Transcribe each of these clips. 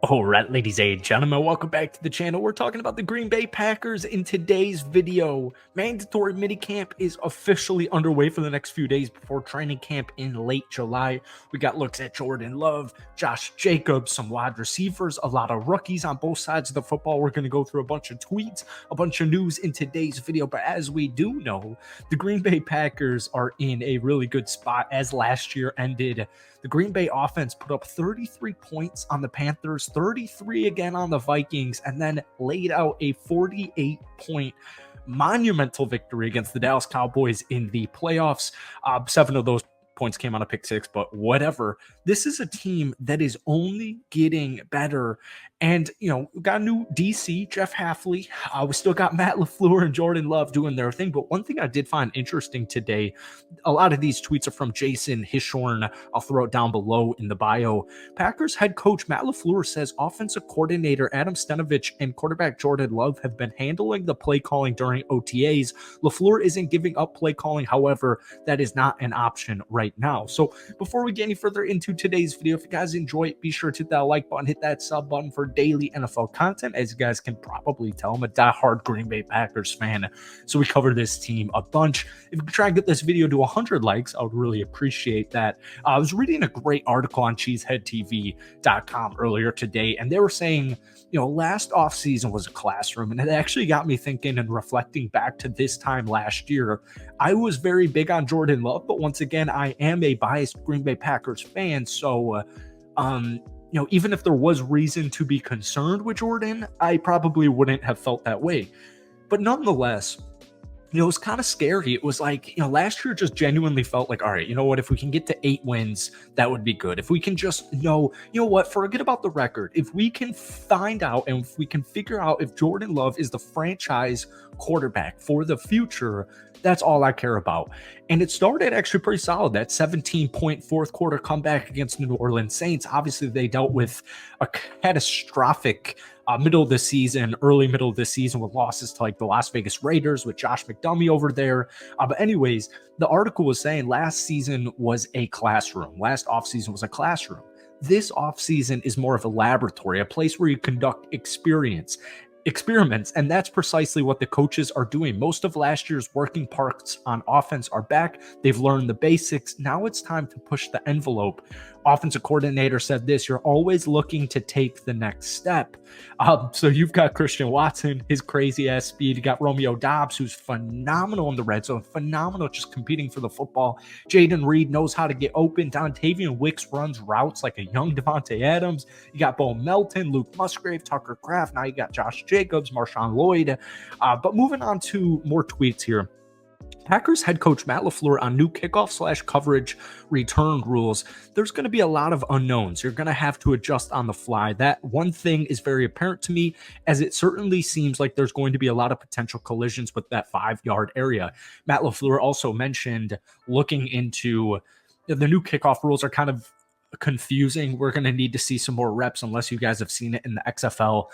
All right, ladies and gentlemen, welcome back to the channel. We're talking about the Green Bay Packers in today's video. Mandatory minicamp is officially underway for the next few days before training camp in late July. We got looks at Jordan Love, Josh Jacobs, some wide receivers, a lot of rookies on both sides of the football. We're going to go through a bunch of tweets, a bunch of news in today's video. But as we do know, the Green Bay Packers are in a really good spot as last year ended. The Green Bay offense put up 33 points on the Panthers, 33 again on the Vikings, and then laid out a 48-point monumental victory against the Dallas Cowboys in the playoffs. 7 of those points came on a pick six, but whatever. This is a team that is only getting better. And, we got a new DC, Jeff Hafley. We still got Matt LaFleur and Jordan Love doing their thing. But one thing I did find interesting today, a lot of these tweets are from Jason Hishorn. I'll throw it down below in the bio. Packers head coach Matt LaFleur says offensive coordinator Adam Stenavich and quarterback Jordan Love have been handling the play calling during OTAs. LaFleur isn't giving up play calling. However, that is not an option right now. So before we get any further into today's video, if you guys enjoy it, be sure to hit that like button, hit that sub button for daily NFL content. As you guys can probably tell, I'm a diehard Green Bay Packers fan, so we cover this team a bunch. If you could try and get this video to 100 likes, I would really appreciate that. I was reading a great article on cheeseheadtv.com earlier today, and they were saying, last offseason was a classroom, and it actually got me thinking and reflecting back to this time last year. I was very big on Jordan Love, but once again, I am a biased Green Bay Packers fan, so even if there was reason to be concerned with Jordan, I probably wouldn't have felt that way. But nonetheless, it was kind of scary. It was like, last year just genuinely felt like, all right, if we can get to 8 wins, that would be good. If we can just forget about the record. If we can find out and if we can figure out if Jordan Love is the franchise quarterback for the future, that's all I care about. And it started actually pretty solid. That 17-point fourth quarter comeback against the New Orleans Saints. Obviously, they dealt with a catastrophic early middle of the season with losses to like the Las Vegas Raiders with Josh McDummy over there. But anyways, the article was saying last season was a classroom. Last offseason was a classroom. This offseason is more of a laboratory, a place where you conduct experiments, and that's precisely what the coaches are doing. Most of last year's working parts on offense are back. They've learned the basics. Now it's time to push the envelope. Offensive coordinator said this: you're always looking to take the next step. So you've got Christian Watson, his crazy ass speed. You got Romeo Doubs, who's phenomenal in the red zone, phenomenal just competing for the football. Jaden Reed knows how to get open. Dontavian Wicks runs routes like a young Devontae Adams. You got Bo Melton, Luke Musgrave, Tucker Kraft. Now you got Josh Jacobs, Marshawn Lloyd. But moving on to more tweets here. Packers head coach Matt LaFleur on new kickoff/coverage return rules. There's going to be a lot of unknowns. You're going to have to adjust on the fly. That one thing is very apparent to me, as it certainly seems like there's going to be a lot of potential collisions with that 5-yard area. Matt LaFleur also mentioned looking into the new kickoff rules are kind of confusing. We're going to need to see some more reps unless you guys have seen it in the XFL.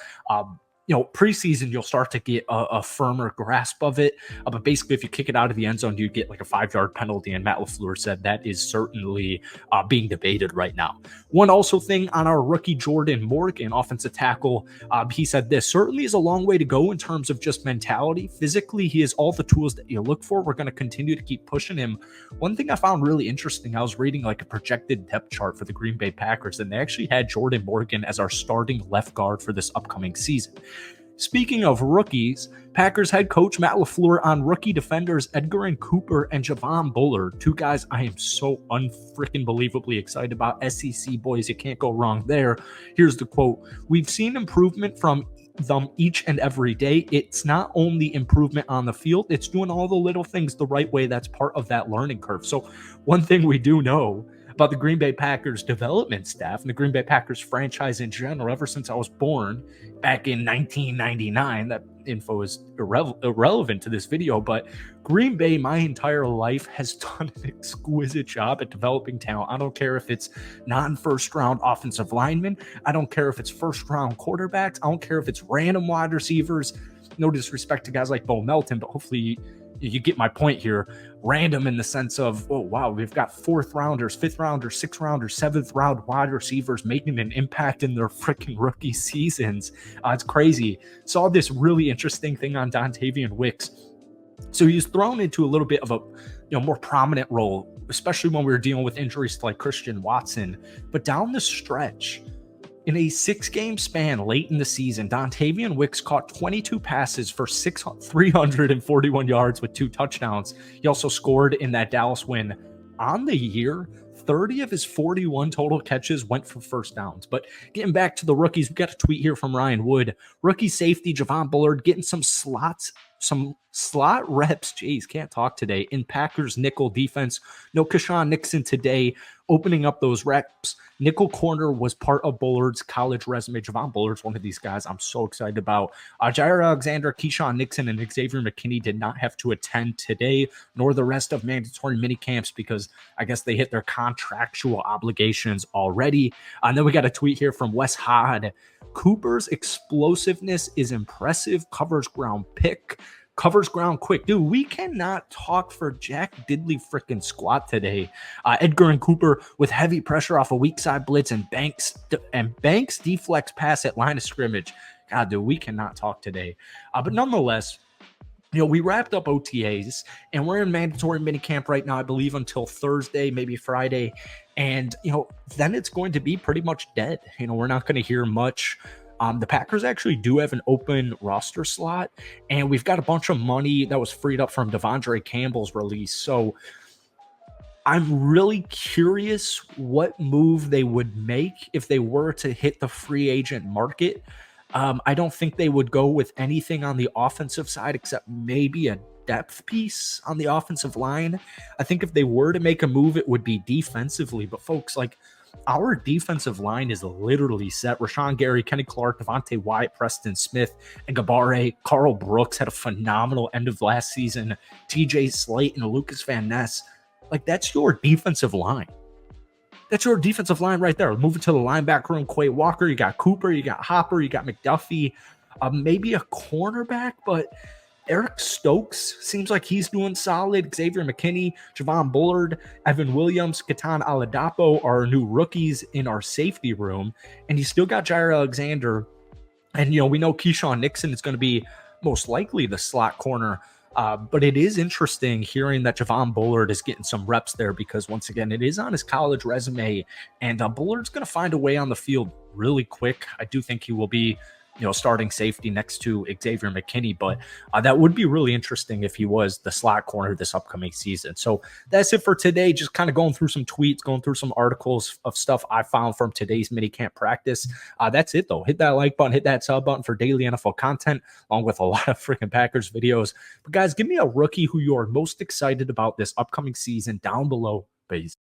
Preseason, you'll start to get a firmer grasp of it. But basically, if you kick it out of the end zone, you get like a 5-yard penalty. And Matt LaFleur said that is certainly being debated right now. One also thing on our rookie Jordan Morgan, offensive tackle, he said this: certainly is a long way to go in terms of just mentality. Physically, he has all the tools that you look for. We're going to continue to keep pushing him. One thing I found really interesting, I was reading like a projected depth chart for the Green Bay Packers, and they actually had Jordan Morgan as our starting left guard for this upcoming season. Speaking of rookies, Packers head coach Matt LaFleur on rookie defenders Edgerrin Cooper and Javon Bullard, 2 guys I am so unfreaking believably excited about. SEC boys, you can't go wrong there. Here's the quote: we've seen improvement from them each and every day. It's not only improvement on the field, it's doing all the little things the right way. That's part of that learning curve. So one thing we do know about the Green Bay Packers development staff and the Green Bay Packers franchise in general, ever since I was born back in 1999, that info is irrelevant to this video, but Green Bay my entire life has done an exquisite job at developing talent. I don't care if it's non-first round offensive linemen. I don't care if it's first round quarterbacks. I don't care if it's random wide receivers. No disrespect to guys like Bo Melton, but hopefully you get my point here. Random in the sense of, oh, wow, we've got 4th rounders, 5th rounders, 6th rounders, 7th round wide receivers making an impact in their freaking rookie seasons. It's crazy. Saw this really interesting thing on Dontavian Wicks. So he was thrown into a little bit of a more prominent role, especially when we were dealing with injuries to like Christian Watson. But down the stretch, in a 6-game span late in the season, Dontavian Wicks caught 22 passes for 341 yards with 2 touchdowns. He also scored in that Dallas win. On the year, 30 of his 41 total catches went for first downs. But getting back to the rookies, we got a tweet here from Ryan Wood. Rookie safety Javon Bullard getting some slot reps. Jeez, can't talk today. In Packers nickel defense. No Keshawn Nixon today, opening up those reps. Nickel corner was part of Bullard's college resume. Javon Bullard's one of these guys I'm so excited about. Jair Alexander, Keyshawn Nixon, and Xavier McKinney did not have to attend today, nor the rest of mandatory minicamps, because I guess they hit their contractual obligations already. And then we got a tweet here from Wes Hod. Cooper's explosiveness is impressive. Covers ground quick. Dude, we cannot talk for Jack Diddley freaking squat today. Edgar and Cooper with heavy pressure off a weak side blitz and Banks deflects pass at line of scrimmage. God, dude, we cannot talk today. But nonetheless, we wrapped up OTAs and we're in mandatory minicamp right now, I believe, until Thursday, maybe Friday. And, then it's going to be pretty much dead. We're not going to hear much. The Packers actually do have an open roster slot, and we've got a bunch of money that was freed up from Devondre Campbell's release. So I'm really curious what move they would make if they were to hit the free agent market. I don't think they would go with anything on the offensive side except maybe a depth piece on the offensive line. I think if they were to make a move, it would be defensively. But folks, our defensive line is literally set. Rashawn Gary, Kenny Clark, Devontae Wyatt, Preston Smith, and Gabare. Carl Brooks had a phenomenal end of last season. TJ Slate and Lucas Van Ness. That's your defensive line. That's your defensive line right there. Moving to the linebacker room, Quay Walker. You got Cooper, you got Hopper, you got McDuffie. Maybe a cornerback, but Eric Stokes seems like he's doing solid. Xavier McKinney, Javon Bullard, Evan Williams, Katan Aladapo are new rookies in our safety room. And you still got Jair Alexander. And, we know Keyshawn Nixon is going to be most likely the slot corner. But it is interesting hearing that Javon Bullard is getting some reps there because, once again, it is on his college resume. And Bullard's going to find a way on the field really quick. I do think he will be starting safety next to Xavier McKinney, but that would be really interesting if he was the slot corner this upcoming season. So that's it for today. Just kind of going through some tweets, going through some articles of stuff I found from today's minicamp practice. That's it though. Hit that like button, hit that sub button for daily NFL content, along with a lot of freaking Packers videos. But guys, give me a rookie who you are most excited about this upcoming season down below. Peace.